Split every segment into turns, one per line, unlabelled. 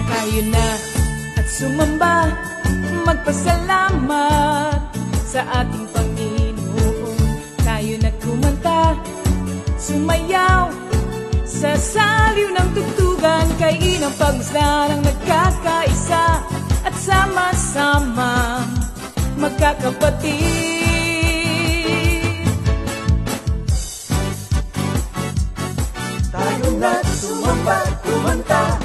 Tayo na at sumamba, magpasalamat sa ating Panginoon. Tayo na kumanta, sumayaw sa saliw ng tugtugan, kay inang pagmasdan ang nagkakaisa at sama-sama magkakapatid.
Tayo na sumamba, kumanta.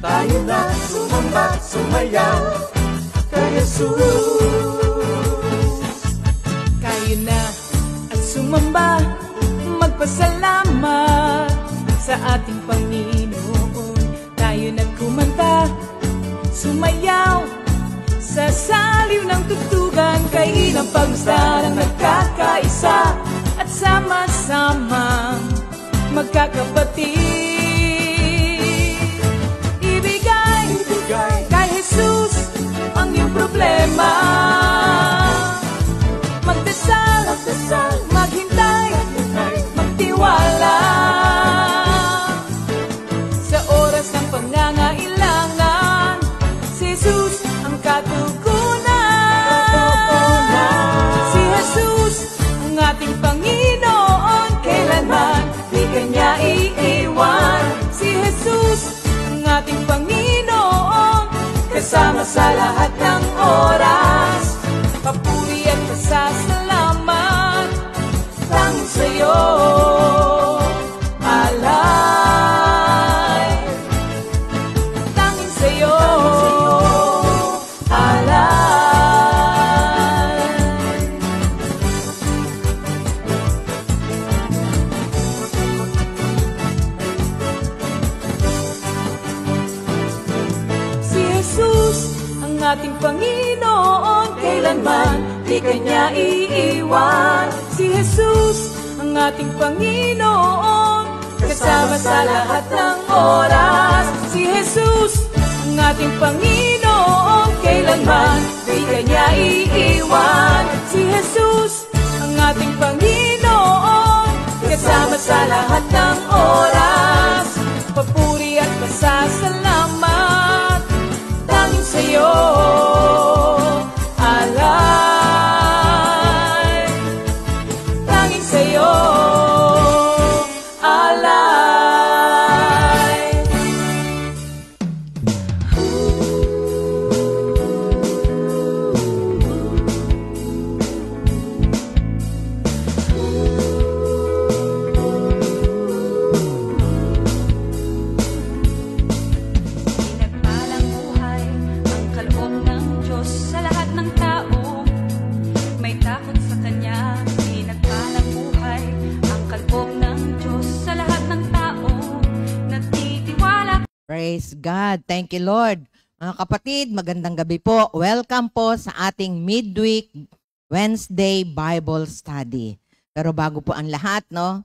Tayo na sumamba, sumayaw kay Jesus.
Tayo na at sumamba, magpasalamat sa ating Panginoon. Tayo na kumanta, sumayaw sa saliw ng tugtugan, kay inang pagmasdan ang nagkakaisa at sama-sama magkakapatid. Kay Jesus ang iyong problema, magdasal, maghintay, magtiwala. Sa oras ng pangangailangan, si Jesus ang katugunan. Si Jesus ang ating Panginoon, kailanman di kanya iiwan. Si Jesus ang ating Panginoon, kasama sa lahat ng oras. Papuri at pasasalamat tanging sa'yo, alay. Tanging sa'yo, alay. Si Jesus ang ating Panginoon, kailanman di kanya iiwan. Si Jesus ang ating Panginoon, kasama sa lahat ng oras. Si Jesus ang ating Panginoon, kailanman di kanya iiwan. Si Jesus ang ating Panginoon, kasama sa lahat ng oras. Papuri at pasasalamat tanging sa'yo, alay. Tanging sa'yo, alay.
Pinagpalang buhay ang kaloob ng Diyos sa lahat ng tao. May takot sa Kanya. Pinagpalang buhay ang kaloob ng Diyos sa lahat ng tao. Nagtitiwala.
Praise God. Thank you, Lord. Mga kapatid, magandang gabi po. Welcome po sa ating midweek Wednesday Bible Study. Pero bago po ang lahat, no,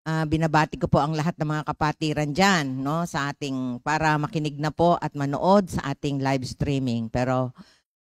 binabati ko po ang lahat ng mga kapatiran dyan, no, sa ating, para makinig na po at manood sa ating live streaming. Pero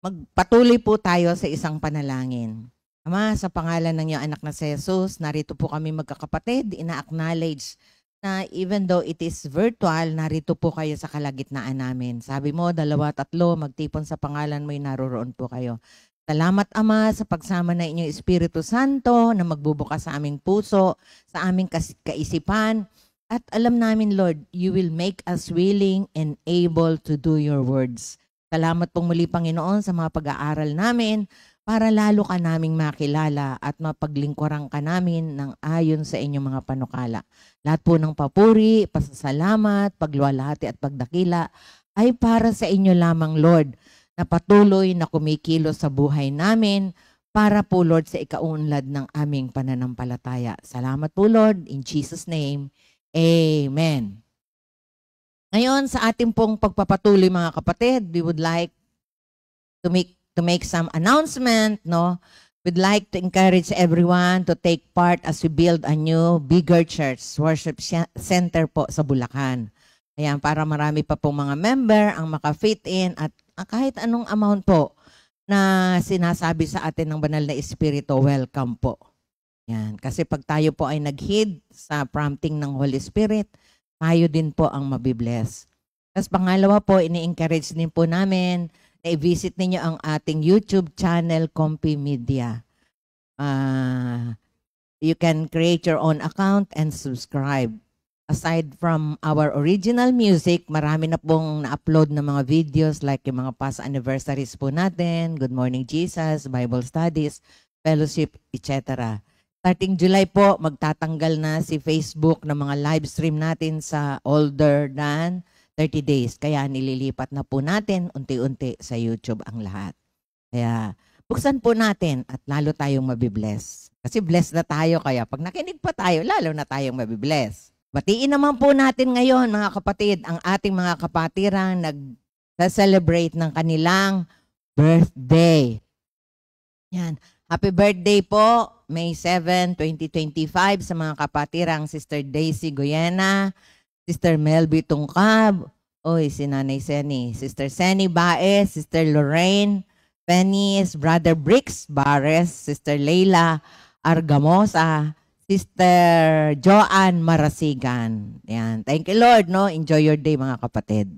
magpatuloy po tayo sa isang panalangin. Ama, sa pangalan ng iyong anak na si Jesus, narito po kami magkakapatid, ina-acknowledge na even though it is virtual, narito po kayo sa kalagitnaan namin. Sabi mo, 2-3 magtipon sa pangalan mo'y naroroon po kayo. Salamat, Ama, sa pagsama na inyong Espiritu Santo na magbubukas sa aming puso, sa aming kaisipan. At alam namin, Lord, you will make us willing and able to do your words. Salamat pong muli, Panginoon, sa mga pag-aaral namin para lalo ka naming makilala at mapaglingkuran ka namin ng ayon sa inyong mga panukala. Lahat po ng papuri, pasasalamat, pagluwalhati at pagdakila ay para sa inyo lamang, Lord, na patuloy na kumikilos sa buhay namin para po, Lord, sa ikaunlad ng aming pananampalataya. Salamat po, Lord, in Jesus' name. Amen. Ngayon, sa ating pong pagpapatuloy, mga kapatid, we would like to make to make some announcement, no? We'd like to encourage everyone to take part as we build a new, bigger church, worship center po sa Bulacan. Ayan, para marami pa pong mga member ang maka-fit in at kahit anong amount po na sinasabi sa atin ng Banal na Espiritu, welcome po. Yan. Kasi pag tayo po ay nag-heed sa prompting ng Holy Spirit, tayo din po ang mabibless. Tapos pangalawa po, ini-encourage din po namin na i-visit ninyo ang ating YouTube channel, Compi Media. You can create your own account and subscribe. Aside from our original music, marami na pong na-upload na mga videos like yung mga past anniversaries po natin, Good Morning Jesus, Bible Studies, Fellowship, etc. Starting July po, magtatanggal na si Facebook ng mga live stream natin sa older than 30 days. Kaya nililipat na po natin unti-unti sa YouTube ang lahat. Kaya buksan po natin at lalo tayong mabibless. Kasi blessed na tayo, kaya pag nakinig pa tayo, lalo na tayong mabibless. Batiin naman po natin ngayon, mga kapatid, ang ating mga kapatirang nag-celebrate ng kanilang birthday. Yan. Happy birthday po, May 7, 2025 sa mga kapatirang Sister Daisy Goyena, Sister Melby Tungkab, si Nanay Seni, Sister Seni Baez, Sister Lorraine Penis, Brother Bricks Bares, Sister Leila Argamosa, Sister Joanne Marasigan. Yan. Thank you, Lord, no? Enjoy your day, mga kapatid.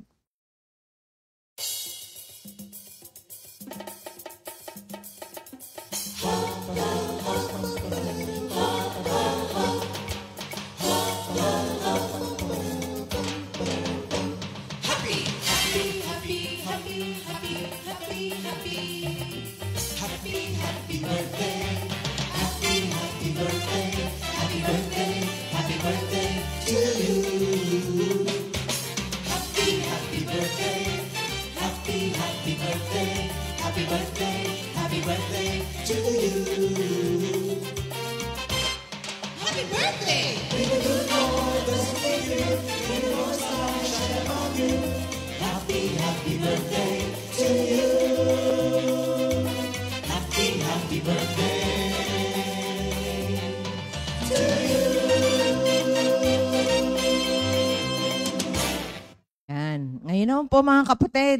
Ngayon naman po, mga kapatid,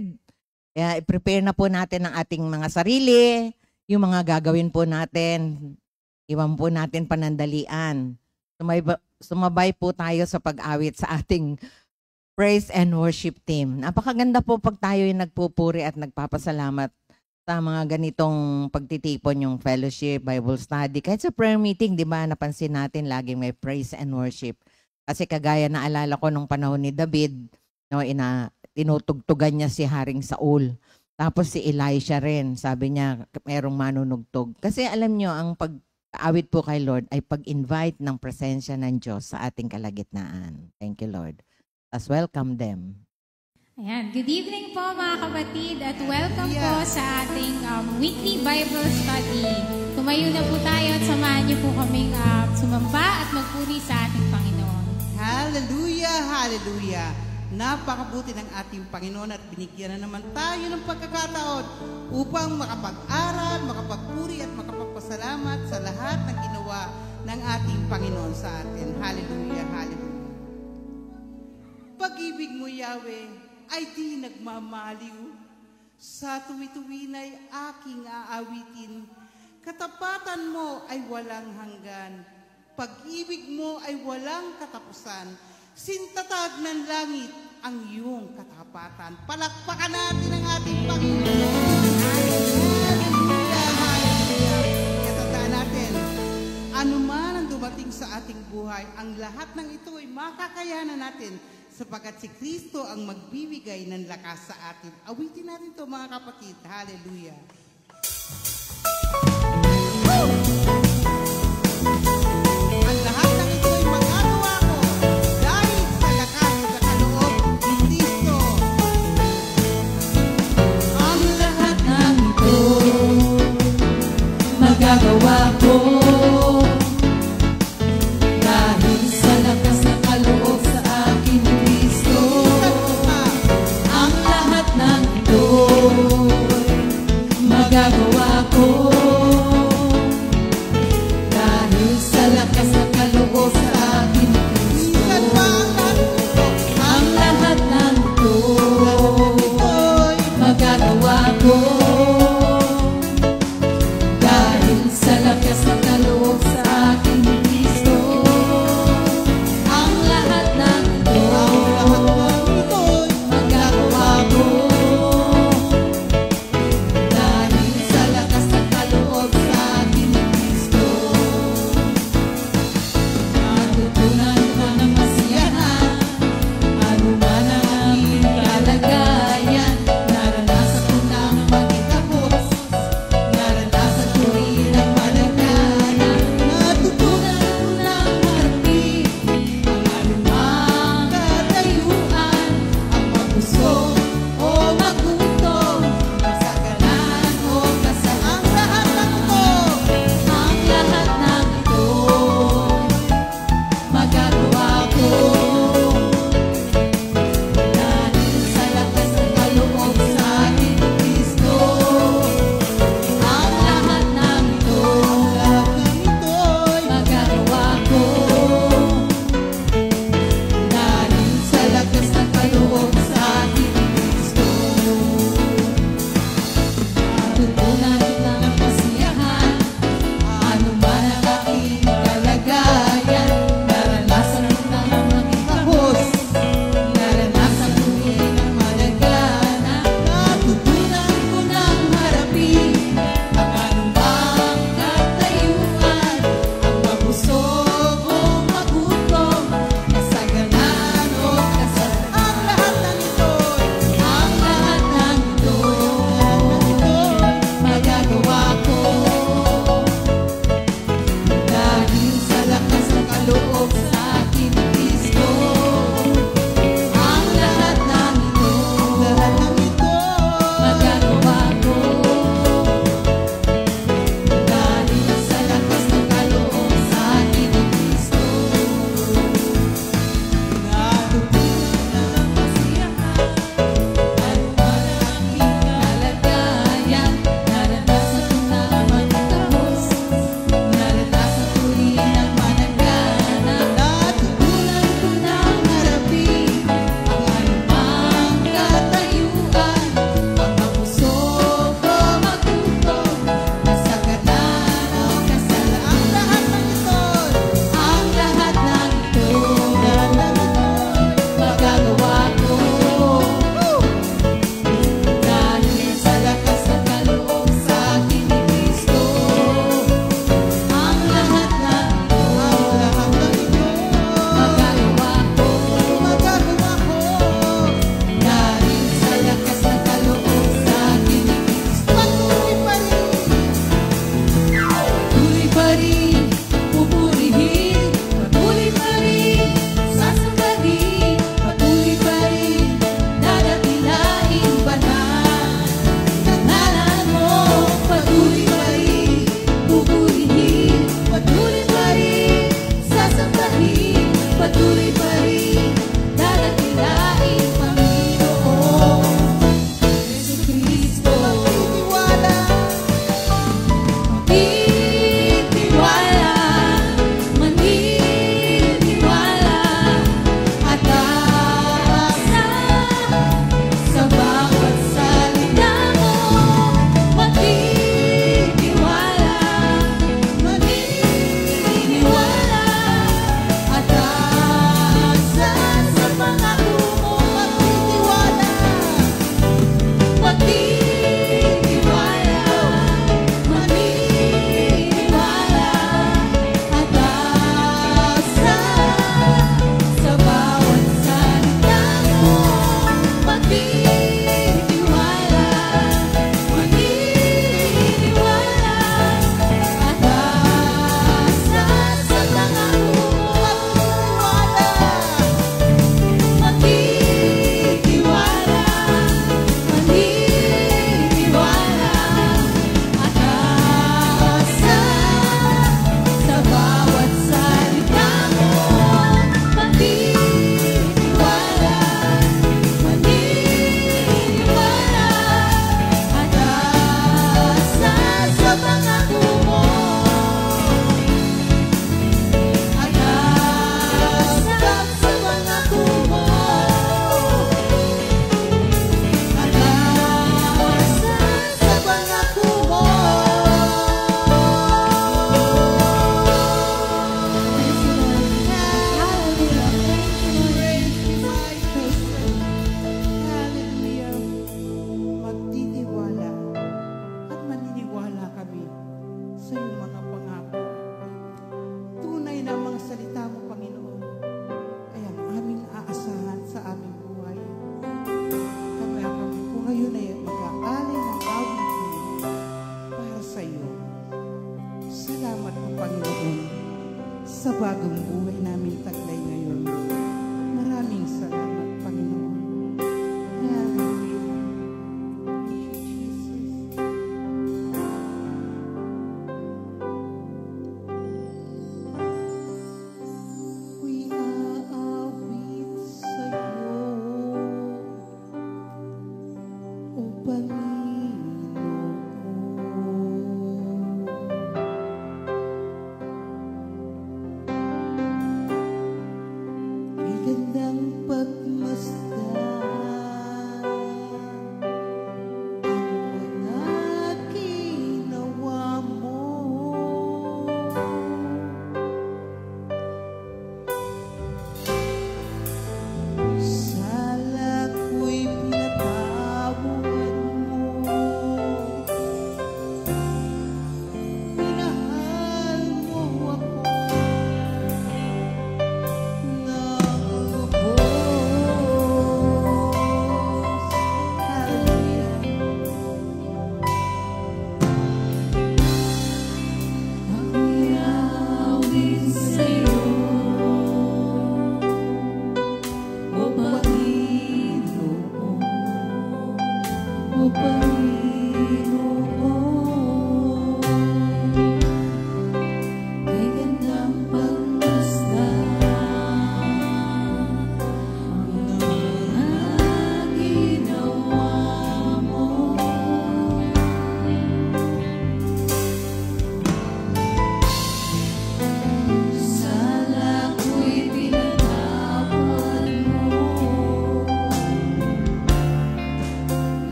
i-prepare na po natin ang ating mga sarili, yung mga gagawin po natin, iwan po natin panandalian. Sumabay po tayo sa pag-awit sa ating praise and worship team. Napakaganda po pag tayo yung nagpupuri at nagpapasalamat sa mga ganitong pagtitipon, yung fellowship, Bible study. Kahit sa prayer meeting, di ba, napansin natin laging may praise and worship. Kasi kagaya na alala ko nung panahon ni David, no, tinutugtugan niya si Haring Saul. Tapos si Elisha rin, sabi niya, merong manunugtog. Kasi alam niyo, ang pag-awit po kay Lord ay pag-invite ng presensya ng Diyos sa ating kalagitnaan. Thank you, Lord. As welcome them.
Ayan. Good evening po, mga kapatid, at welcome po sa ating weekly Bible study. Tumayo na po tayo at samahan niyo po kaming sumamba at magpuri sa ating Panginoon.
Hallelujah! Hallelujah! Napakabuti ng ating Panginoon at binigyan na naman tayo ng pagkakataon upang makapag-aral, makapagpuri at makapagpasalamat sa lahat ng ginawa ng ating Panginoon sa atin. Hallelujah, hallelujah. Pag-ibig mo, Yahweh, ay di nagmamaliw. Sa tuwi-tuwina'y aking aawitin. Katapatan mo ay walang hanggan. Pag-ibig mo ay walang katapusan. Sintatag ng langit ang iyong katapatan. Palakpakan natin ang ating Panginoon. Hallelujah, hallelujah. Katandaan natin, anuman ang dumating sa ating buhay, ang lahat ng ito ay makakayanan natin sapagkat si Kristo ang magbibigay ng lakas sa atin. Awitin natin ito, mga kapatid. Hallelujah. Ang lahat ng ito ay magagawa ko dahil sa lakas sa kaloob ni Kristo.
Ang lahat ng ito magagawa ko dahil sa lakas ng kaloob sa akin ni Kristo. Ang lahat ng ito magagawa o magutom, masaganan o kasalan. Ang lahat ng ito, magagawa ko. Dahil sa lakas ng kaloob sa ating Kristo. Ang lahat ng ito, magagawa ko. Dahil sa lakas ng kaloob sa ating Kristo.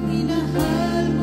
Minahal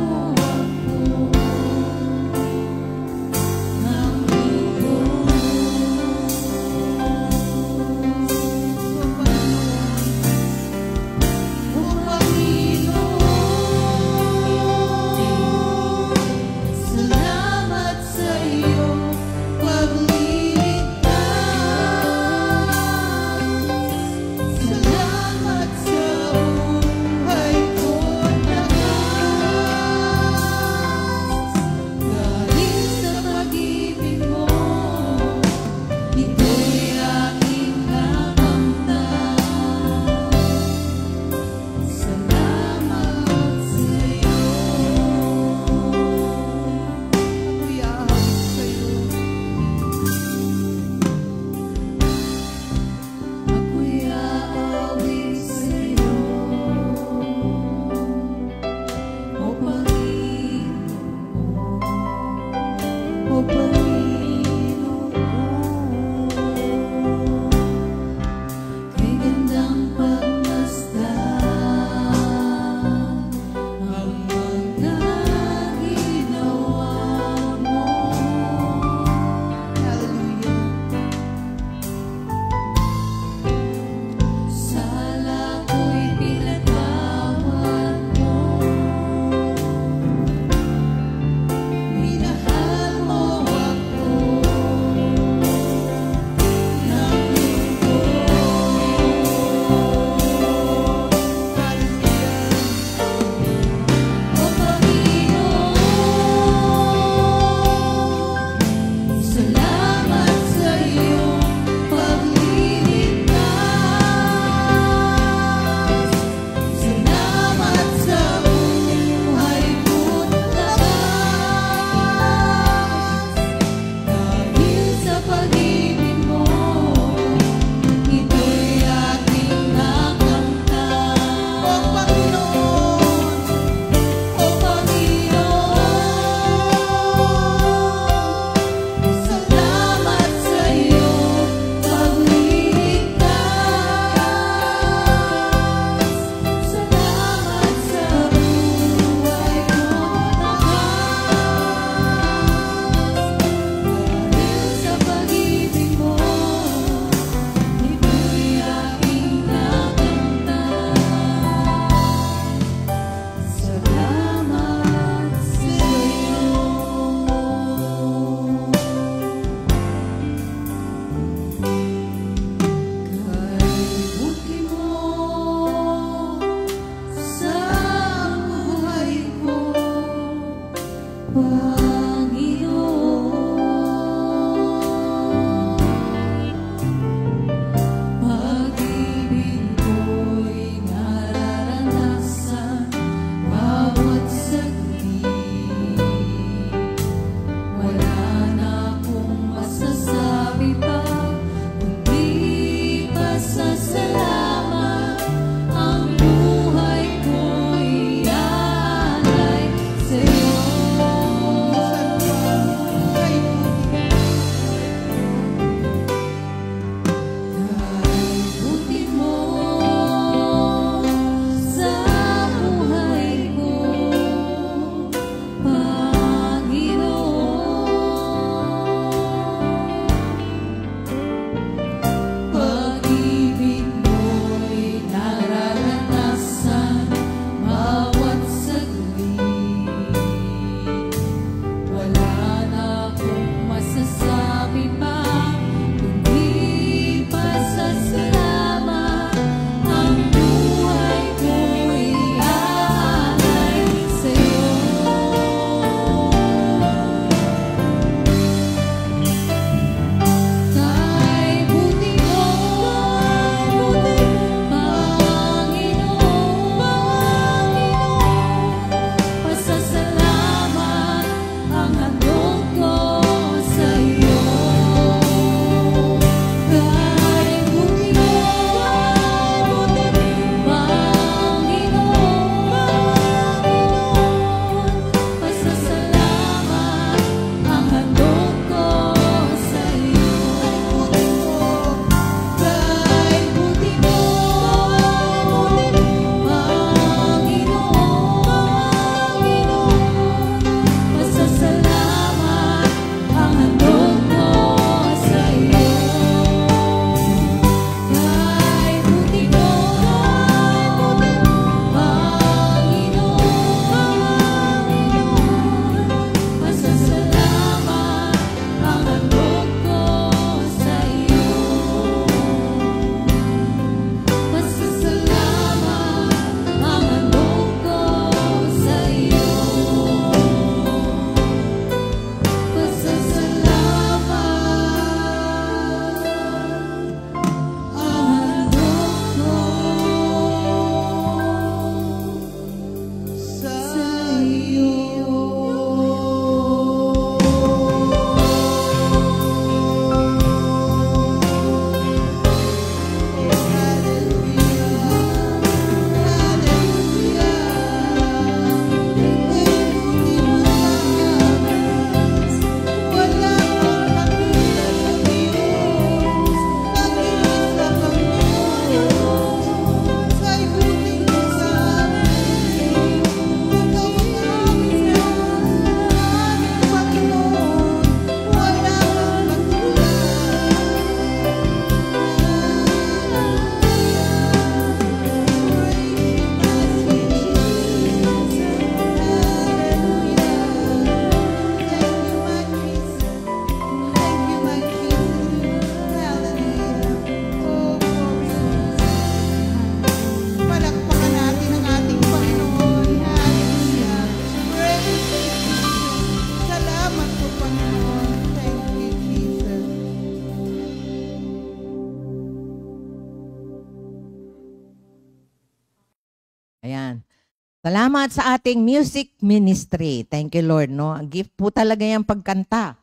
Salamat sa ating music ministry. Thank you, Lord. No? Ang gift po talaga yung pagkanta.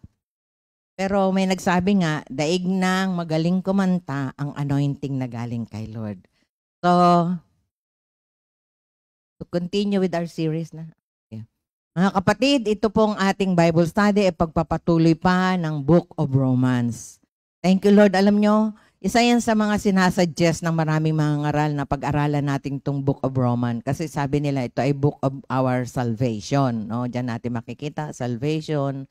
Pero may nagsabi nga, daig ng magaling kumanta ang anointing na galing kay Lord. So, to continue with our series na. Okay. Mga kapatid, ito pong ating Bible study ay pagpapatuloy pa ng Book of Romans. Thank you, Lord. Alam nyo, isa yan sa mga sinasuggest ng maraming mga ngaral na pag-aralan natin itong Book of Romans. Kasi sabi nila, ito ay Book of our salvation. No? Diyan natin makikita, salvation,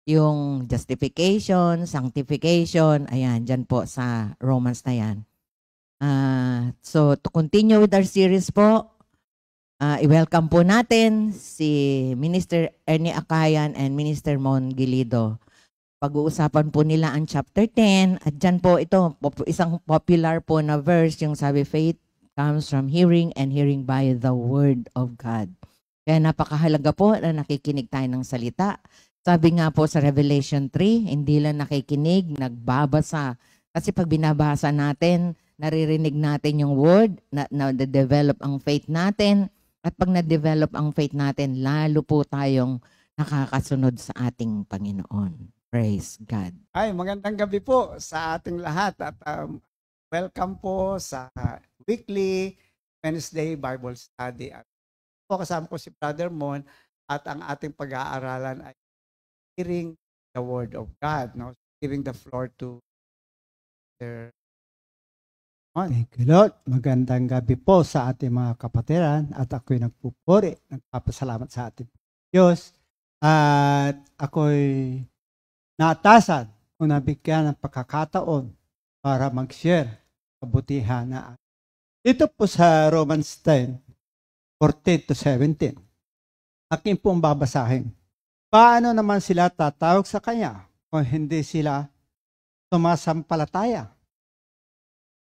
yung justification, sanctification, ayan, dyan po sa Romans na yan. So, to continue with our series po, i-welcome po natin si Minister Ernie Acayan and Minister Mon Gilido. Pag-uusapan po nila ang chapter 10 at dyan po ito, isang popular po na verse, yung sabi, faith comes from hearing and hearing by the word of God. Kaya napakahalaga po na nakikinig tayo ng salita. Sabi nga po sa Revelation 3, hindi lang nakikinig, nagbabasa. Kasi pag binabasa natin, naririnig natin yung word, na-develop ang faith natin. At pag na-develop ang faith natin, lalo po tayong nakakasunod sa ating Panginoon. Praise God.
Ay, magandang gabi po sa ating lahat at welcome po sa weekly Wednesday Bible Study. At po kasama ko si Brother Mon at ang ating pag-aaralan ay hearing the Word of God. No? Giving the floor to their
Thank you, Lord. Magandang gabi po sa ating mga kapatiran at ako'y nagpupuri, nagpapasalamat sa ating Diyos at ako'y naatasan kung nabigyan ng pagkakataon para mag-share kabutihan na dito po sa Romans 10, 14 to 17. Akin pong babasahin. Paano naman sila tatawag sa Kanya kung hindi sila sumasampalataya?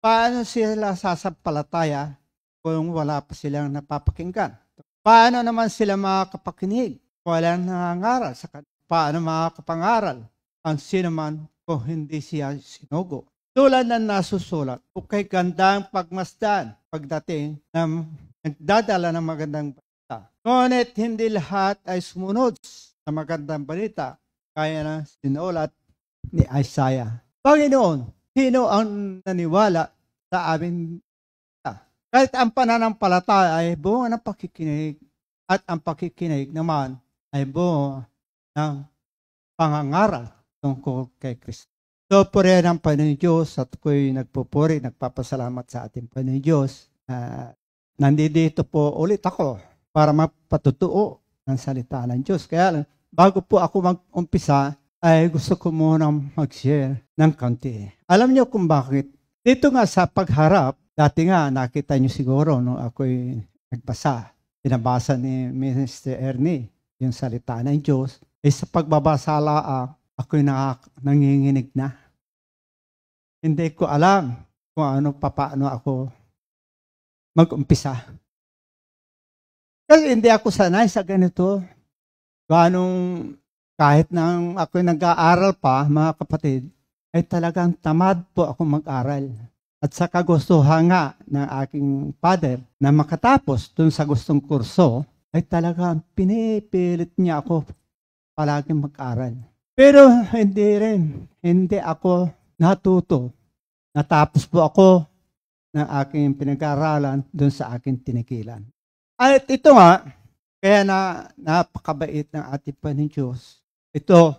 Paano sila sasampalataya kung wala pa silang napapakinggan? Paano naman sila makakapakinig kung walang nangangaral sa Kanya? Paano makakapangaral ang sinuman kung hindi siya sinugo? Tulad ng nasusulat, ukay gandang pagmasdan pagdating ng nagdadala ng magandang balita. Ngunit hindi lahat ay sumunod sa magandang balita, kaya na sinulat ni Isaiah. Panginoon, sino ang naniwala sa amin? Kahit ang pananampalataya ay bunga ng pakikinig at ang pakikinig naman ay bunga ng pangangaral tungkol kay Kristo. So, purihan ang Panginoon Diyos at ako'y nagpupuri, nagpapasalamat sa ating Panginoon Diyos. Nandito po ulit ako para mapatutuo ng salita ng Diyos. Kaya bago po ako mag-umpisa, ay gusto ko munang mag-share ng kaunti. Alam niyo kung bakit? Dito nga sa pagharap, dati nga nakita niyo siguro nung ako'y nagbasa, pinabasa ni Minister Ernie yung salita ng Diyos, sa pagbabasa ako'y nanginginig na. Hindi ko alam kung paano ako mag-umpisa. Kasi hindi ako sanay sa ganito. Kahit nang ako'y nag-aaral pa, mga kapatid, ay talagang tamad po ako mag-aral. At sa kagustuhan nga ng aking father na makatapos dun sa gustong kurso, ay talagang pinipilit niya ako palaging mag-aral. Pero hindi ako natuto. Natapos po ako ng aking pinag-aaralan dun sa aking tinikilan. At ito nga, kaya napakabait ng ating Panginoon Diyos. Ito,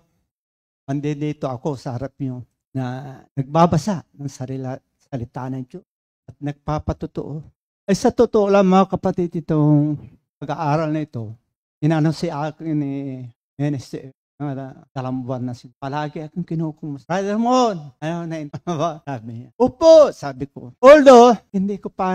dito ako sa harap niyo na nagbabasa ng salita ng Diyos at nagpapatutuo. Ay sa totoo lang mga kapatid, itong pag-aaral na ito, inanong si akin ni Minister talang buwan na siya. Palagi akong kinukumus. Brother Mon, sabi niya. Upo, sabi ko. Although, hindi ko pa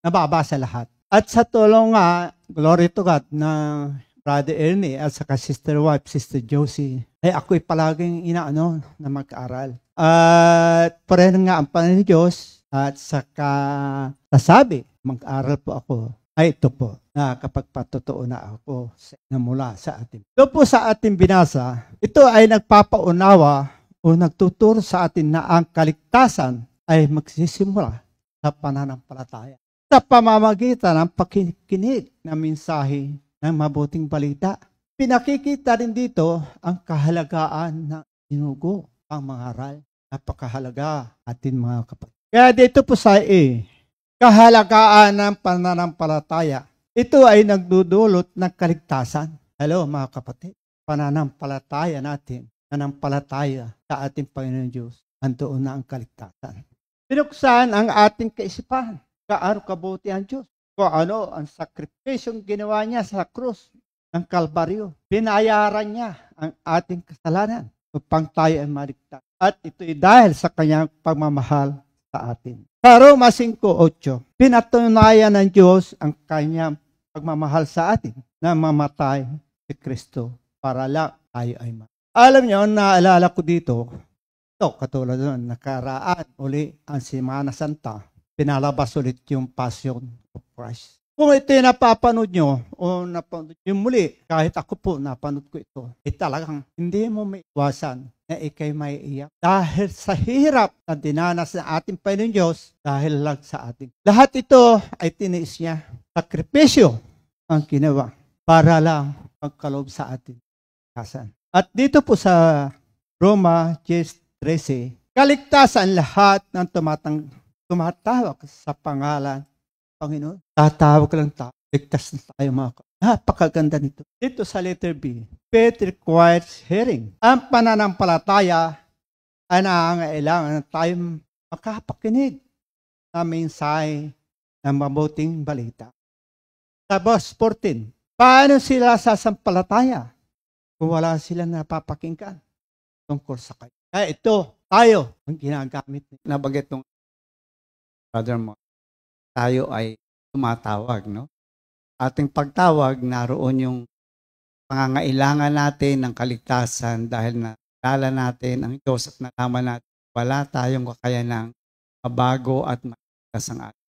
nababasa lahat. At sa tulong nga, glory to God, na Brother Ernie at saka sister wife, Sister Josie, ay ako'y palaging na mag-aral. At pareho nga ang Panginoon Diyos at saka nasabi, mag-aral po ako. Ay ito po, na kapag patotoo na ako na mula sa atin. Ito po sa ating binasa, ito ay nagpapaunawa o nagtuturo sa atin na ang kaligtasan ay magsisimula sa pananampalataya. sa pamamagitan ng pakikinig ng mensahe ng mabuting balita. Pinakikita rin dito ang kahalagaan ng sinugo, ang mga aral. Napakahalaga atin mga kapatid. Kaya dito po sa kahalagaan ng pananampalataya. Ito ay nagdudulot ng kaligtasan. Hello mga kapatid. Pananampalataya natin, nanampalataya sa ating Panginoon Diyos, andoon na ang kaligtasan. Binuksan ang ating kaisipan, kaano kabuti ang Diyos, kung ano ang sakripisyong ginawa niya sa krus ng Kalbaryo. Binayaran niya ang ating kasalanan upang tayo ay maligtas. At ito'y dahil sa kanyang pagmamahal sa atin. Sa Roma 5:8, pinatunayan ng Diyos ang kanyang pagmamahal sa atin na mamatay si Kristo para lang tayo ay Alam niyo, naalala ko dito, ito katulad doon, nakaraan uli ang Semana Santa, pinalabas ulit yung Passion of Christ. Kung ito yung napapanood nyo o napanood yung muli, kahit ako po napanood ko ito, talagang hindi mo may iwasan na ikay may iyak. Dahil sa hirap na dinanas ng ating Panginoon Diyos, dahil lang sa ating. Lahat ito ay tiniis niya. Sakripisyo ang ginawa para lang pagkaloob sa atin. At dito po sa Roma 10:13, kaligtasan lahat ng tumatawag sa pangalan Panginoon. Tatawag lang tayo. Ligtas na tayo mga kapatid. Napakaganda nito. Dito sa letter B, faith requires hearing. Ang pananampalataya ay nangangailangan na tayo makapakinig na mensahe ng mabuting balita. Sa verse 14, paano sila sasampalataya kung wala sila napapakinggan tungkol sa kayo? Kaya ito, tayo ang ginagamit.
Nabanggit ng brother mo, tayo ay tumatawag, no? Ating pagtawag, naroon yung pangangailangan natin ng kaligtasan dahil nalala natin ang Diyos at nalaman natin wala tayong kakayanang mabago at maligtas ang atin.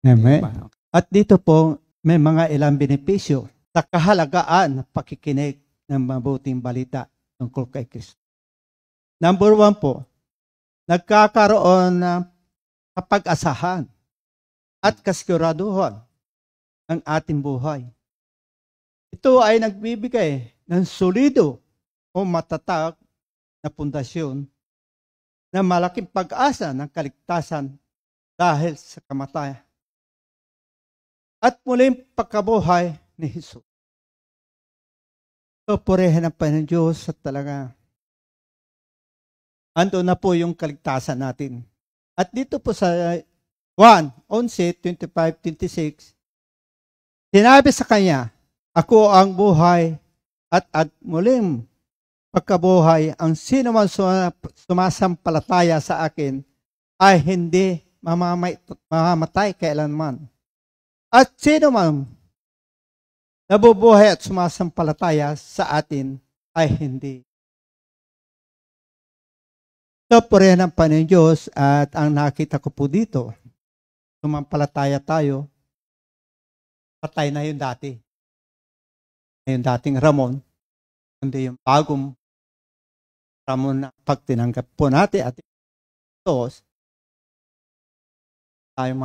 Amen.
Diba?
At dito po, may mga ilang benepisyo sa kahalagaan ng pakikinig ng mabuting balita tungkol kay Kristo. Number 1 po, nagkakaroon ng kapag-asahan at kasiguraduhan ang ating buhay. Ito ay nagbibigay ng solido o matatag na pundasyon na malaking pag-asa ng kaligtasan dahil sa kamatayan. At muling pagkabuhay ni Jesus. So, purihin ang Panginoon Diyos at talaga ando na po yung kaligtasan natin. At dito po sa 1:11-25-26, sinabi sa kanya, ako ang buhay at muling pagkabuhay, ang sino man sumasampalataya sa akin ay hindi mamamatay kailanman. At sino man nabubuhay at sumasampalataya sa atin ay hindi. So, purihin ang Panginoon Diyos at ang nakita ko po dito, sumampalataya tayo, patay na yung dati. Yung dating Ramon, kundi yung bagong Ramon na pag tinanggap po natin at Diyos, tayo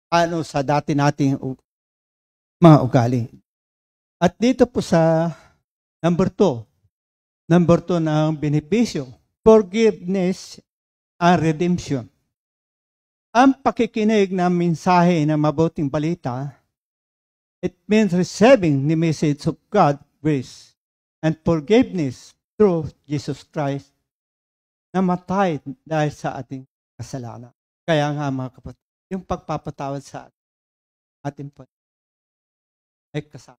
ano sa dati nating mga ugali. At dito po sa number 2 ng benepisyo, forgiveness and redemption. Ang pakikinig ng mensahe ng mabuting balita, it means receiving the message of God's grace and forgiveness through Jesus Christ na matay dahil sa ating kasalanan. Kaya nga mga kapatid, yung pagpapatawad sa ating Panginoon ay kasama.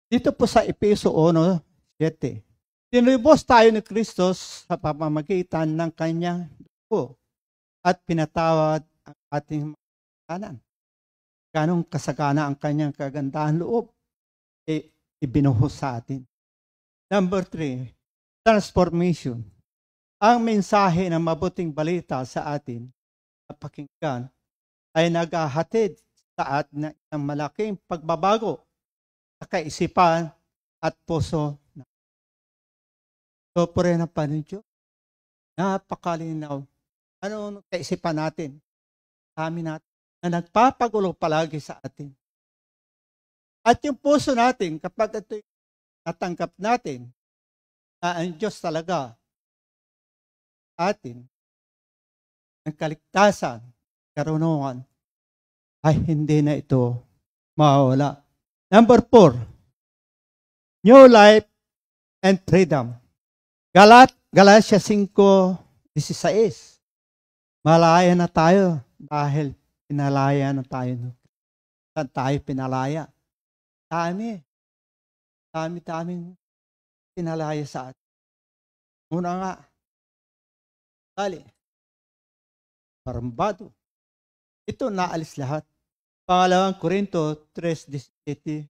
Dito po sa Efeso 1:7, tinubos tayo ni Kristo sa pamamagitan ng kanyang dugo at pinatawad ang ating kasalanan. Ganong kasagana ang kanyang kagandahan loob, ibinuhos sa atin. Number 3, transformation. Ang mensahe ng mabuting balita sa atin na pakinggan ay naghahatid sa atin ng isang malaking pagbabago sa kaisipan at puso. So, purihin ang Panginoon Diyos. Napakalinaw Ano kaisipan natin? Kami natin na nagpapagulo palagi sa atin. At yung puso natin, kapag ito natanggap natin, na ang Diyos talaga atin, ang kaligtasan, karunungan, ay hindi na ito mawawala. Number 4, new life and freedom. Galatia 5:16. Malaya na tayo dahil pinalaya na tayo. Saan tayo pinalaya? Dami-daming pinalaya sa atin. Una nga, parambado. Ito naalis lahat. Pangalawang Korinto 3:17.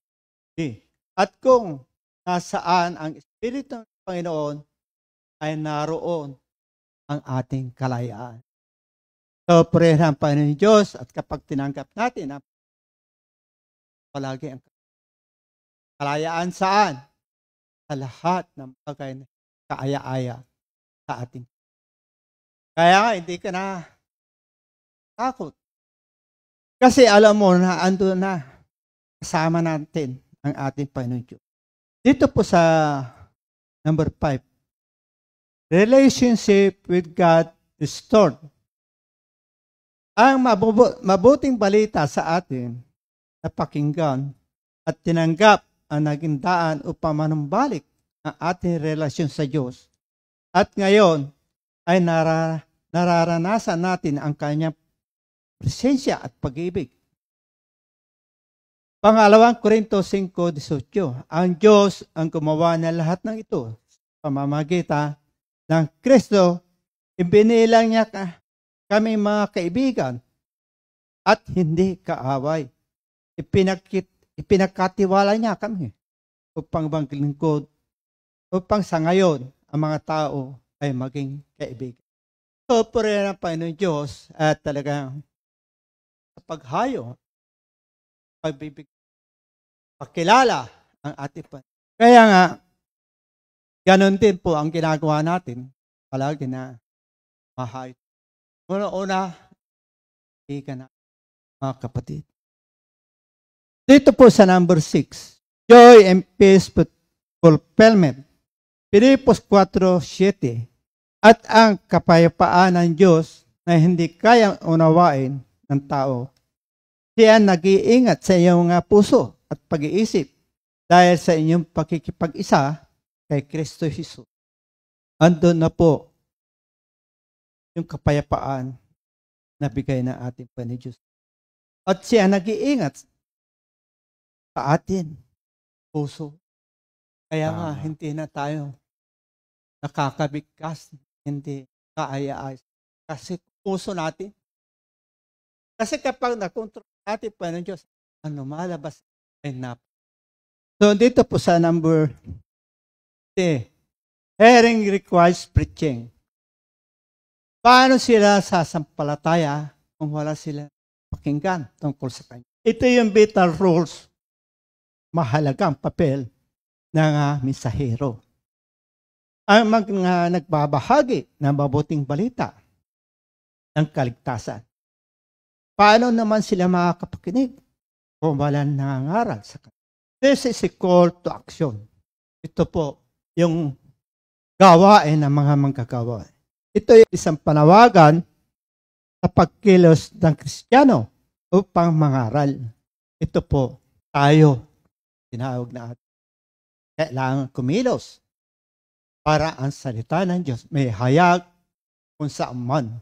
At kung nasaan ang Espiritu ng Panginoon, ay naroon ang ating kalayaan. So, purihin ang Panginoon Diyos, at kapag tinanggap natin, palagi ang kalayaan saan? Sa lahat ng bagay na kaaya-aya sa ating. Kaya nga, hindi ka na takot. Kasi alam mo na ando na kasama natin ang ating Panginoon Diyos. Dito po sa number 5, relationship with God restored. Ang mabuting balita sa atin na pakinggan at tinanggap ang naging daan upang manumbalik ang ating relasyon sa Diyos. At ngayon ay nararanasan natin ang kanyang presensya at pag-ibig. Pangalawang Korinto 5:18, ang Diyos ang gumawa ng lahat ng ito sa pamamagitan ng Kristo. Ibinilang niya kami mga kaibigan at hindi kaaway. Ipinagkatiwala niya kami upang maglingkod, upang sa ngayon ang mga tao ay maging kaibigan. So, purihin ang Panginoon Diyos at talagang paghayo, pagbibig, pakilala ang ating Panginoon. Kaya nga, ganon din po ang ginagawa natin palagi na mahayo. Una-una, ikan na, mga kapatid. Dito po sa number 6, joy and peace fulfillment. Pilipos 4:7, at ang kapayapaan ng Diyos na hindi kayang unawain ng tao, siya nag-iingat sa iyong puso at pag-iisip dahil sa inyong pakikipag-isa kay Kristo Jesus. Andun na po yung kapayapaan na bigay ng ating Panginoon Diyos. At siya nag-iingat sa atin puso. Kaya nga, hindi na tayo nakakabigkas, hindi kaaya-ayos. Kasi puso natin. Kasi kapag nakontrol natin pa ng Diyos, malabas ay nap. So, dito po sa number 10, hearing requires preaching. Paano sila sasampalataya kung wala sila pakinggan tungkol sa Kanya? Ito yung vital rules, mahalagang papel ng mensahero. Ang nagbabahagi ng mabuting balita ng kaligtasan. Paano naman sila makakapakinig kung walang nangangaral sa Kanya? This is a call to action. Ito po yung gawain ng mga manggagawa. Ito ay isang panawagan sa pagkilos ng Kristiyano upang mangaral. Ito po tayo, tinawag na atin. Kailangan kumilos para ang salita ng Diyos may hayag kung saan man.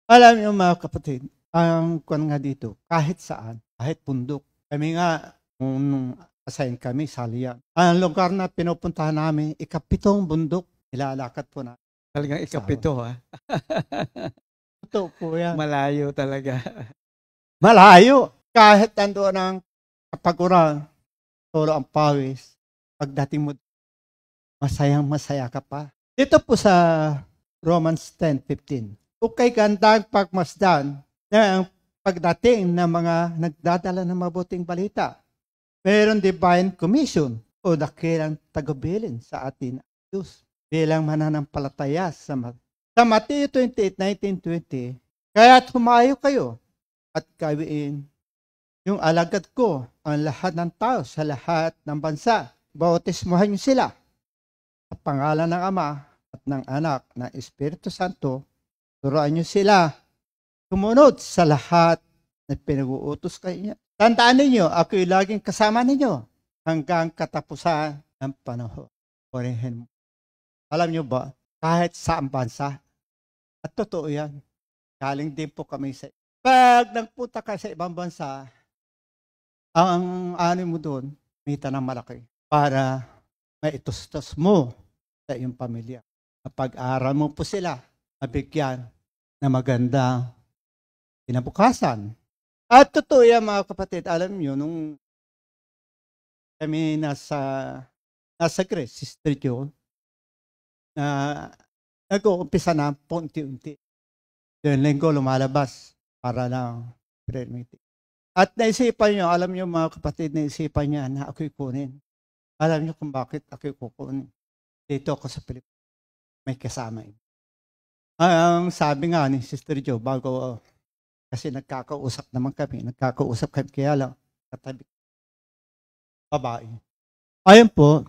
Alam niyo mga kapatid, ang kung nga dito, kahit saan, kahit bundok. Kami nga, nung asayin kami sa Lian. Ang lugar na pinupuntahan namin, 7 bundok, ilalakad po na.
Talagang 7, ha?
Ito po yan.
Malayo talaga.
Malayo. Kahit nandoon ang kapaguran, solo ang pawis, pagdating mo, masayang-masaya ka pa. Dito po sa Romans 10:15. Okay gandang pagmasdan na ang pagdating ng mga nagdadala ng mabuting balita. Mayroon divine commission o dakilang tagubilin sa atin ang Diyos bilang mananampalataya sa Sa Matthew 28:19-20, kaya't humayo kayo at gawiin yung alagad ko ang lahat ng tao sa lahat ng bansa. Bautismuhan niyo sila sa pangalan ng Ama at ng Anak ng Espiritu Santo. Turuan niyo sila sumunod sa lahat na pinag-uutos kayo niya. Tandaan ninyo, ako'y laging kasama ninyo hanggang katapusan ng panahon. Purihin mo. Alam niyo ba, kahit saan bansa, at totoo yan, galing din po kami sa pag nagpunta ka sa ibang bansa, ang ano mo doon, may tanang malaki para maitustos mo sa iyong pamilya. Pag-aaral mo po sila, mabigyan na magandang kinabukasan. At totoo yan mga kapatid, alam niyo, nung kami nasa Greece, Sister Jo, na nag-uumpisa na unti-unti. Yung linggo lumalabas para lang prayer meeting. At naisipan niyo, alam niyo mga kapatid, naisipan niya na ako'y kunin. Alam niyo kung bakit ako'y kukunin. Dito ako sa Pilipinas, may kasama. Ang sabi nga ni Sister Jo, bago kasi nagkakausap kaya lang katabi babae. Ayun po,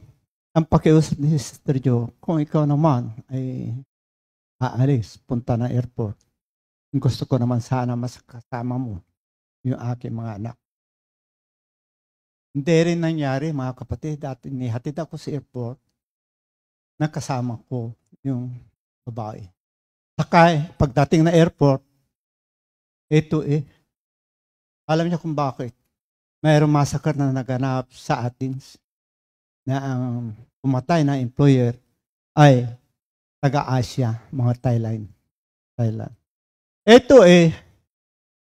ang pakiusap ni Sister Jo, kung ikaw naman ay aalis, punta na airport, gusto ko naman sana mas kasama mo yung aking mga anak. Hindi rin nangyari mga kapatid, dati nihatid ako sa airport, nakasama ko yung babae. Sakay, pagdating na airport, ito alam niyo kung bakit. Mayroong massacre na naganap sa Athens na ang pumatay na employer ay taga-Asia, mga Thailand. Ito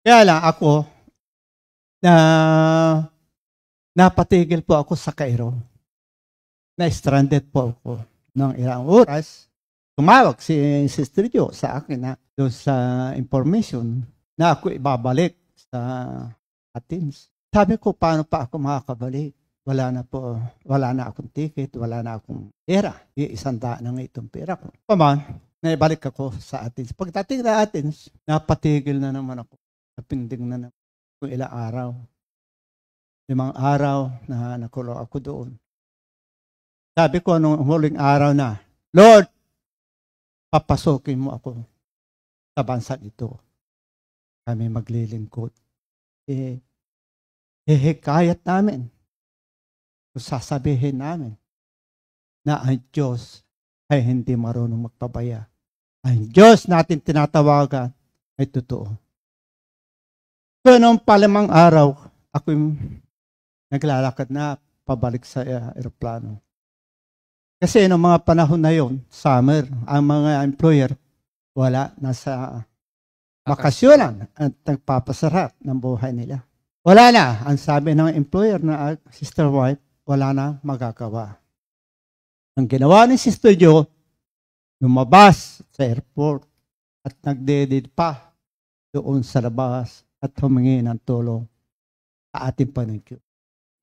kaya lang ako na napatigil po ako sa Cairo. Na-stranded po ako ng ilang oras. Tumawag si Sister Jo sa akin na doon sa information na ako ibabalik sa Athens. Sabi ko, paano pa ako makakabalik? Wala na akong ticket, wala na akong pera. Iisanda na nga itong pera ko. Paman, naibalik ako sa Athens. Pagdating na Athens, napatigil na naman ako. Napinding na naman kung ilang araw. 5 araw na nakulong ako doon. Sabi ko, nung huling araw na, Lord, papasukin mo ako sa bansa ito. Kami maglilingkod. Hihikayat namin. Sasabihin namin na ang Diyos ay hindi marunong magpabaya. Ang Diyos natin tinatawagan ay totoo. So, noong 5 araw, ako naglalakad na pabalik sa aeroplano. Kasi noong mga panahon na yon, summer, ang mga employer, wala, nasa bakasyonan at nagpapasarap ng buhay nila. Wala na. Ang sabi ng employer na Sister White, wala na magagawa. Ang ginawa ni Sister Jo, lumabas sa airport at nagdedid pa doon sa labas at humingi ng tulong sa ating Panginoon.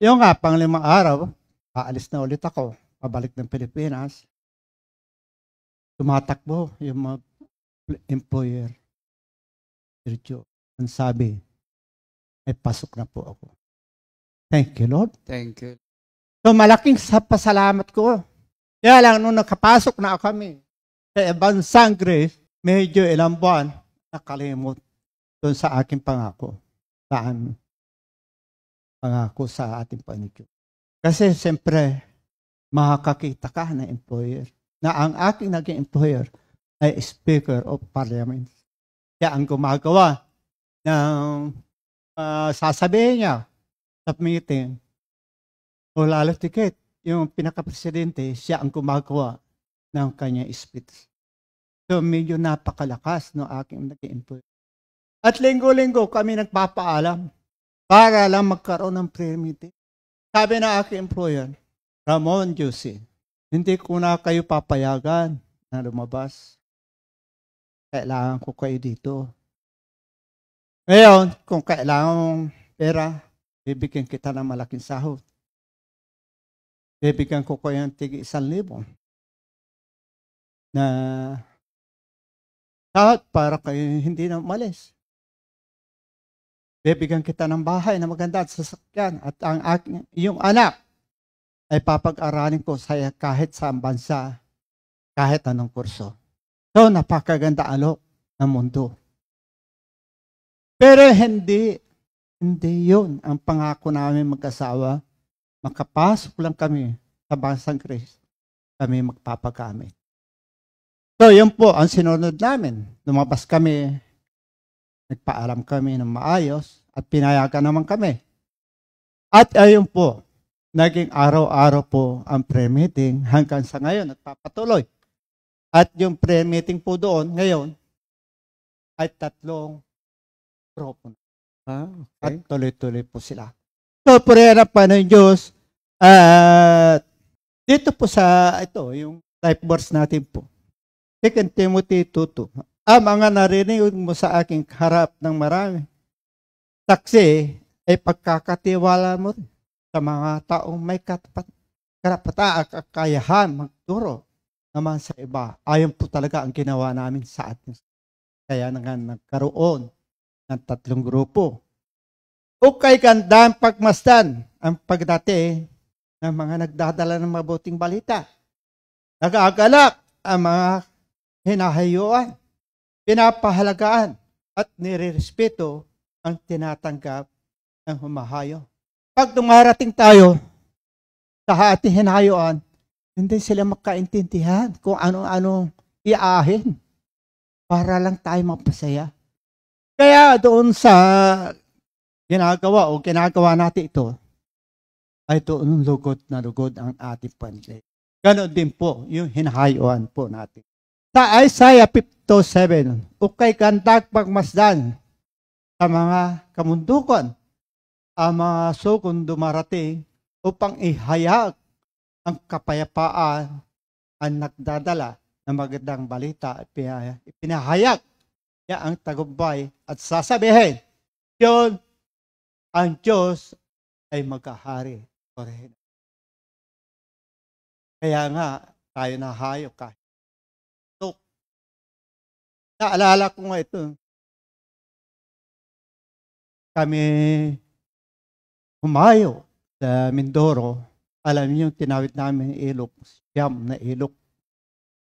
Yung nga, 5 araw, aalis na ulit ako, pabalik ng Pilipinas. Tumatakbo yung mga employer. Sergio, ang sabi, ay pasok na po ako. Thank you, Lord.
Thank you.
So, malaking pasalamat ko. Kaya lang, nung nakapasok na kami sa bansang Greece, medyo ilang buwan, nakalimot doon sa aking pangako. Pangako sa ating Panginoon. Kasi, siyempre, makakakita ka na employer. Na ang aking naging employer ay Speaker of Parliament. Kaya ang gumagawa ng sasabihin niya sa meeting o lalo ticket, yung pinaka-presidente, siya ang gumagawa ng kanyang speech. So medyo napakalakas no aking naging employer. At linggo-linggo kami nagpapaalam para lang magkaroon ng prayer meeting. Sabi na aking employer, Ramon Jose, hindi ko na kayo papayagan na lumabas. Kailangan ko kayo dito. Ngayon, kung kailangan mong pera, bibigyan kita ng malaking sahod. Bibigyan ko kayo ng tig 1,000 na At para kayo hindi na umalis. Bibigyan kita ng bahay na maganda at sasakyan at yung anak ay papag-aralin ko sa kahit saan bansa, kahit anong kurso. So, napakaganda alok ng mundo. Pero hindi yun ang pangako namin mag-asawa. Makapasok lang kami sa bansang Kristo, kami magpapagamit. So, yun po ang sinunod namin. Lumabas kami, nagpaalam kami ng maayos at pinayagan naman kami. At ayun po, naging araw-araw po ang prayer meeting hanggang sa ngayon nagpapatuloy. At yung prayer meeting po doon ngayon ay 3 grupo. At tuloy-tuloy po sila. So, purera pa ng Diyos. Dito po sa yung life verse natin po. 2 Timothy 2:2. Ang mga narinig mo sa aking harap ng marami, saksi ay pagkakatiwala mo sa mga taong may karapatan at kakayahan magturo naman sa iba. Ayon po talaga ang ginawa namin sa atin. Kaya nagkaroon ng 3 grupo. Ukay gandang pagmasdan ang pagdati ng mga nagdadala ng mabuting balita. Nag-aagalak ang mga hinahayuan, pinapahalagaan at nirerespeto ang tinatanggap ng humahayo. Pag dumarating tayo sa ating hinahayuan, hindi sila magkaintindihan kung ano-ano iaahin para lang tayo mapasaya. Kaya doon sa ginagawa natin ito, ay doon lugod na lugod ang ating panday. Ganon din po yung hinahayuan po natin. Sa Isaiah 57, ukay kandag pagmasdan sa mga kamundukan, ang mga sukong dumarating upang ihayag ang kapayapaan ang nagdadala ng magandang balita at ipinahayag niya ang tagumpay at sasabihin, yun, ang Diyos ay magkahari. Kaya nga, tayo nahayo kahit. So, naalala ko nga ito. Kami humayo sa Mindoro. Alam niyo yung tinawid namin ilok, siyam na ilok,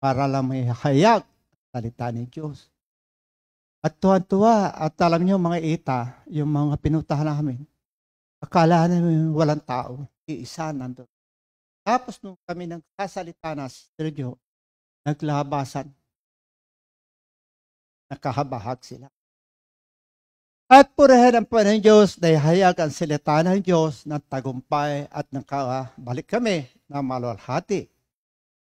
para lang may hayag at salita ni Diyos. At tuwan-tuwa, at alam niyo mga ita, yung mga pinuntahan namin, akala namin walang tao, iisa nandun. Tapos nung kami nagsasalita na sa studio, naglabasan, nakahabahag sila. At purihin ang Panginoon Diyos, dahihayag ang salita ng Diyos ng tagumpay at nakabalik kami na maluwalhati.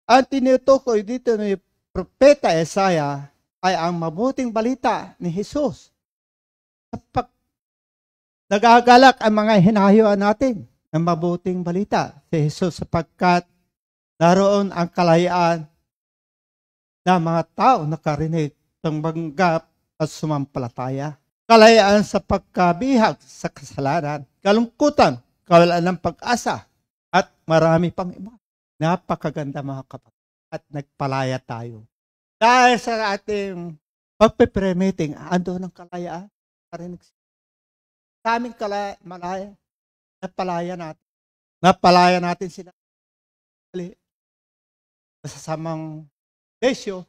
Ang tinutukoy dito ni Propeta Isaiah ay ang mabuting balita ni Jesus. Nagagalak ang mga hinahayuan natin ng mabuting balita si Jesus sapagkat naroon ang kalayaan ng mga tao nakarinig ng manggap at sumampalataya. Kalayaan sa pagkabihag sa kasalanan, kalungkutan, kawalan ng pag-asa, at marami pang iba. Napakaganda mga kapatid. At nagpalaya tayo. Dahil sa ating pagpe-pre-meeting, ando ng kalayaan. Sa aming malaya, napalaya natin sila. Masasamang besyo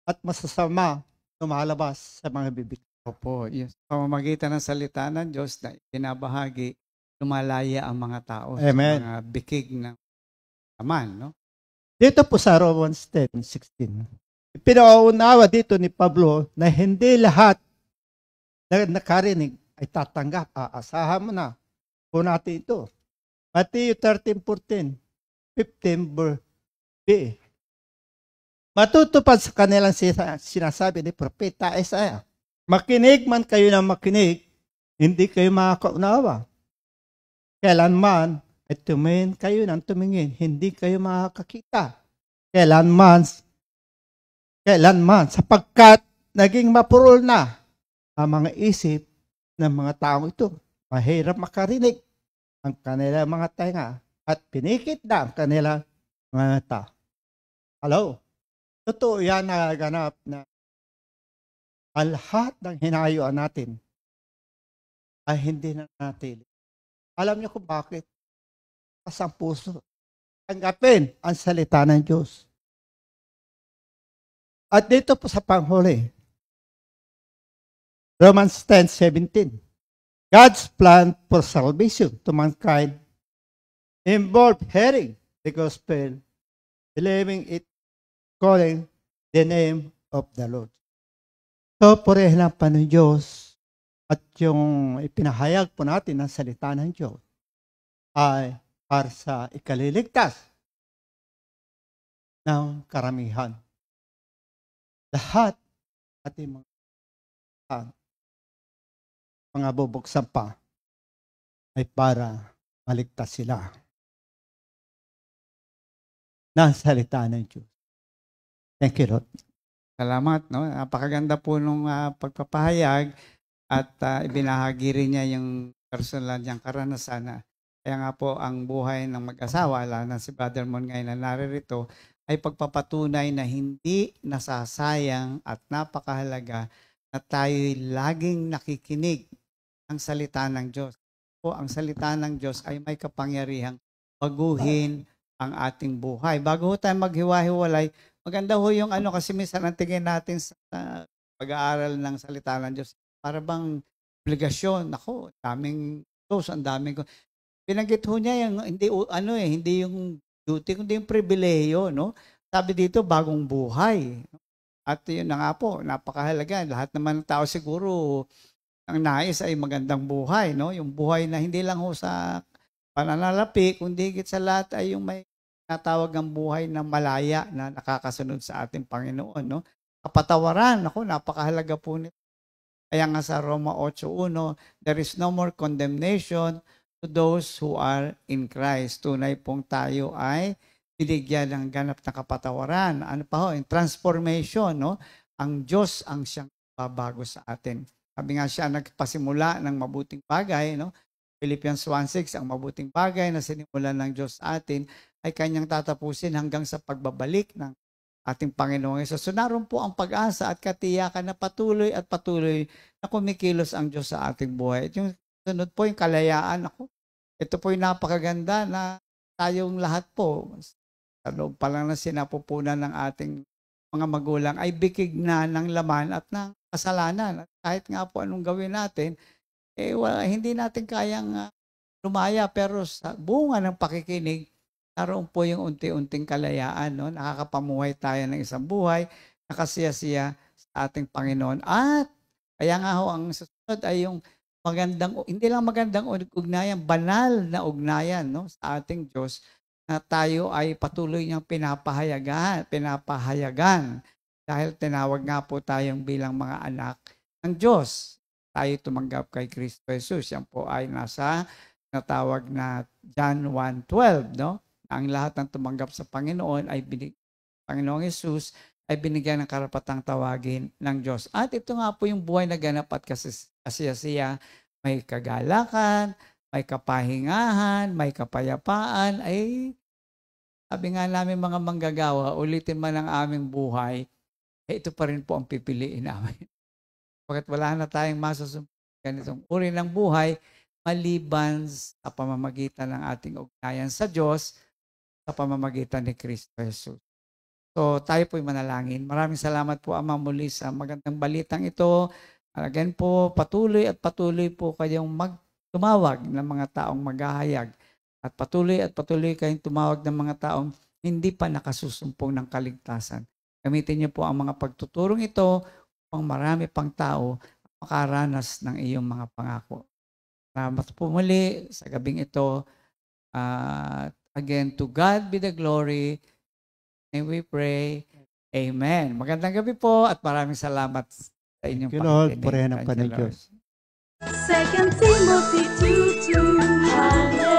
at masasama lumalabas sa mga bibig.
Opo, yes. Pamamagitan ng salita ng Diyos na pinabahagi, lumalaya ang mga tao
Amen.
sa mga bikig ng aman, no?
Dito po sa Romans 10:16. Pinauunawa dito ni Pablo na hindi lahat na nakarinig ay tatanggap. Aasahan mo na po natin ito. Matthew 13:14, 15b. Matutupad sa kanilang sinasabi ni Propeta Isaiah. Makinig man kayo ng makinig, hindi kayo makakaunawa. Kailanman ay tumingin kayo ng tumingin, hindi kayo makakakita. Kailanman, sapagkat naging mapurol na ang mga isip ng mga taong ito. Mahirap makarinig ang kanilang mga tenga at pinikit na ang kanilang mga mata. Hello? Totoo yan nagaganap na ang lahat ng hinayuan natin ay hindi na natili. Alam niyo kung bakit? Kasi ang puso, tanggapin ang salita ng Diyos. At dito po sa panghuli, Romans 10:17, God's plan for salvation to mankind involved hearing the gospel, believing it, calling the name of the Lord. So, purihin pa ng Diyos at yung ipinahayag po natin ng salita ng Diyos ay para sa ikaliligtas ng karamihan. Lahat ating mga bubuksan pa ay para maligtas sila ng salita ng Diyos. Thank you, Lord.
Salamat, no? Napakaganda po nung pagpapahayag at ibinahagi rin niya yung personal niyang karanasan. Kaya nga po ang buhay ng mag-asawa, lalo na si Brother Mon ngayon na naririto, ay pagpapatunay na hindi nasasayang at napakahalaga na tayo'y laging nakikinig ng salita ng Diyos. Po, ang salita ng Diyos ay may kapangyarihang baguhin ang ating buhay. Bago tayo maghiwa-hiwalay, maganda ho yung kasi minsan ang tingin natin sa pag-aaral ng salita ng Diyos. Para bang obligasyon. Ako, daming dose, ang daming. Binanggit ho niya yung hindi yung duty, kundi yung pribilehiyo, no? Sabi dito, bagong buhay. At yun na nga po, napakahalaga. Lahat naman ng tao siguro ang nais ay magandang buhay, no? Yung buhay na hindi lang ho sa pananalapi, kundi higit sa lahat ay yung may natawag ang buhay na malaya na nakakasunod sa ating Panginoon, no? Kapatawaran, ako, napakahalaga po nito. Kaya nga sa Roma 8:1, there is no more condemnation to those who are in Christ. Tunay pong tayo ay binigyan ng ganap na kapatawaran. Ano pa ho? In transformation, no? Ang Diyos ang siyang babago sa atin. Sabi nga siya, nagpasimula ng mabuting bagay, no? Philippians 1:6, ang mabuting bagay na sinimulan ng Diyos sa atin ay kanyang tatapusin hanggang sa pagbabalik ng ating Panginoong Hesus. So naroon po ang pag-asa at katiyakan na patuloy at patuloy na kumikilos ang Diyos sa ating buhay. At yung sunod po yung kalayaan. Ito po yung napakaganda na tayong lahat po, sa loob pa lang na sinapupunan ng ating mga magulang, ay bikig na ng laman at ng kasalanan. At kahit nga po anong gawin natin, hindi natin kayang lumaya. Pero sa bunga ng pakikinig, naroon po yung unti-unting kalayaan. No? Nakakapamuhay tayo ng isang buhay, nakasiya-siya sa ating Panginoon. At kaya nga ho, ang susunod ay yung hindi lang magandang ugnayan, banal na ugnayan, no, sa ating Diyos, na tayo ay patuloy niyang pinapahayagan dahil tinawag nga po tayong bilang mga anak ng Diyos. Tayo tumanggap kay Kristo Jesus. Yan po ay nasa natawag na John 1:12, no? Ang lahat ng tumanggap sa Panginoon ay Panginoong Jesus ay binigyan ng karapatang tawagin ng Diyos. At ito nga po yung buhay na ganap at kasiyasiya, may kagalakan, may kapahingahan, may kapayapaan, ay sabi nga namin mga manggagawa, ulitin man ang aming buhay, ito pa rin po ang pipiliin namin. Bakit wala na tayong masusumpungan ganitong uri ng buhay, maliban sa pamamagitan ng ating ugnayan sa Diyos, sa pamamagitan ni Kristo Jesus. So tayo po'y manalangin. Maraming salamat po, Ama, muli sa magandang balitang ito. Again po, patuloy po kayong tumawag ng mga taong maghahayag. At patuloy kayong tumawag ng mga taong hindi pa nakasusumpong ng kaligtasan. Gamitin niyo po ang mga pagtuturong ito upang marami pang tao makaranas ng iyong mga pangako. Salamat po muli sa gabing ito. Again, to God be the glory. And we pray, Amen. Magandang gabi po at maraming salamat sa inyong
Thank you, Lord.
pakikinig.
Purihin ang
Thank you,
Panginoon
Lord.
Diyos.
2 Timothy 2:2.